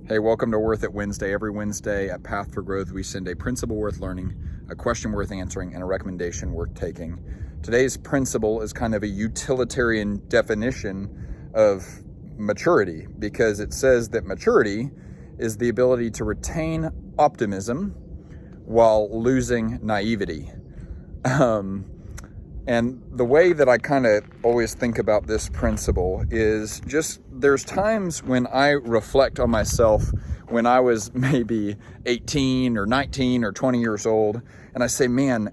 Hey, welcome to Worth It Wednesday. Every Wednesday at Path for Growth, we send a principle worth learning, a question worth answering, and a recommendation worth taking. Today's principle is kind of a utilitarian definition of maturity because it says that maturity is the ability to retain optimism while losing naivety. And the way that I kind of always think about this principle is just there's times when I reflect on myself when I was maybe 18 or 19 or 20 years old, and I say, man,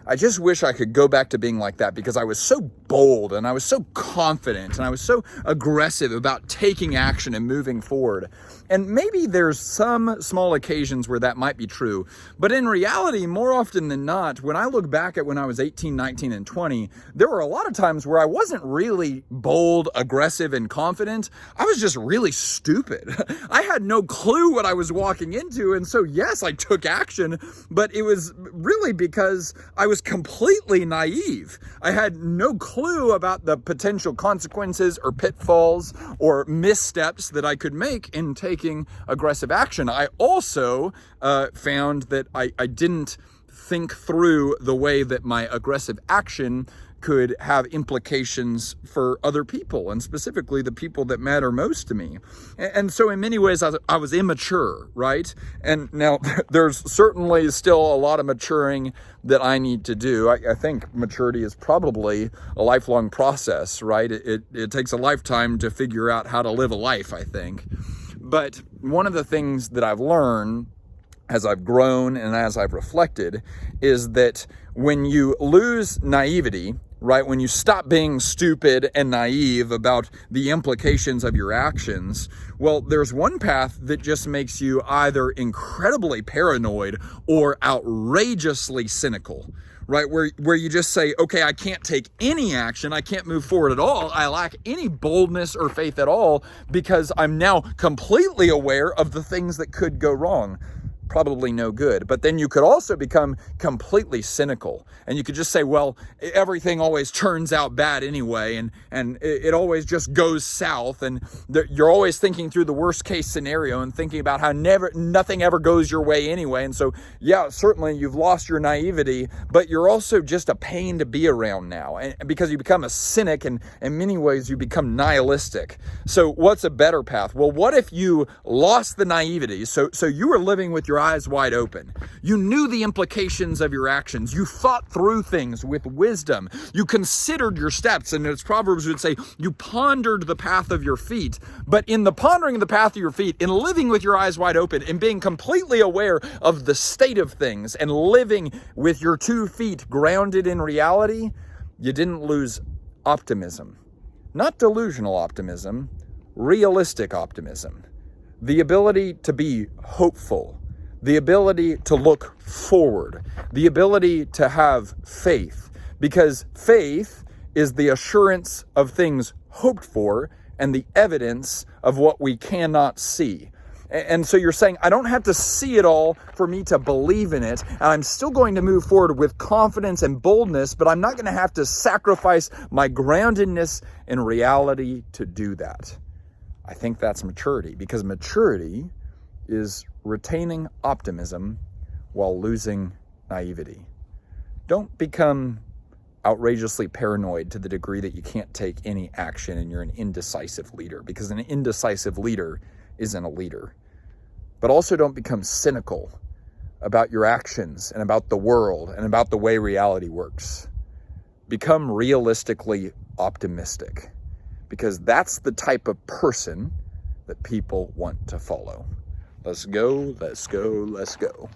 I just wish I could go back to being like that because I was so bold and I was so confident and I was so aggressive about taking action and moving forward. And maybe there's some small occasions where that might be true, but in reality, more often than not, when I look back at when I was 18, 19, and 20, there were a lot of times where I wasn't really bold, aggressive, and confident. I was just really stupid. I had no clue what I was walking into, and so yes, I took action, but it was really because I was completely naive. I had no clue about the potential consequences or pitfalls or missteps that I could make in taking aggressive action. I also found that I didn't think through the way that my aggressive action could have implications for other people, and specifically the people that matter most to me. And so in many ways, I was immature, right? And now there's certainly still a lot of maturing that I need to do. I think maturity is probably a lifelong process, right? It takes a lifetime to figure out how to live a life, I think. But one of the things that I've learned as I've grown and as I've reflected is that when you lose naivety, right, when you stop being stupid and naive about the implications of your actions, well, there's one path that just makes you either incredibly paranoid or outrageously cynical, right? Where you just say, okay, I can't take any action. I can't move forward at all. I lack any boldness or faith at all because I'm now completely aware of the things that could go wrong. Probably no good. But then you could also become completely cynical and you could just say, well, everything always turns out bad anyway, and it always just goes south, and you're always thinking through the worst case scenario and thinking about how nothing ever goes your way anyway. And so, yeah, certainly you've lost your naivety, but you're also just a pain to be around now, and because you become a cynic, and in many ways you become nihilistic. So what's a better path? Well, what if you lost the naivety? So you were living with your eyes wide open. You knew the implications of your actions. You thought through things with wisdom. You considered your steps, and as Proverbs would say, you pondered the path of your feet. But in the pondering of the path of your feet, in living with your eyes wide open, and being completely aware of the state of things, and living with your 2 feet grounded in reality, you didn't lose optimism. Not delusional optimism, realistic optimism. The ability to be hopeful, the ability to look forward, the ability to have faith, because faith is the assurance of things hoped for and the evidence of what we cannot see. And so you're saying, I don't have to see it all for me to believe in it, and I'm still going to move forward with confidence and boldness, but I'm not going to have to sacrifice my groundedness in reality to do that. I think that's maturity, because maturity is retaining optimism while losing naivety. Don't become outrageously paranoid to the degree that you can't take any action and you're an indecisive leader, because an indecisive leader isn't a leader. But also don't become cynical about your actions and about the world and about the way reality works. Become realistically optimistic, because that's the type of person that people want to follow. Let's go, let's go, let's go.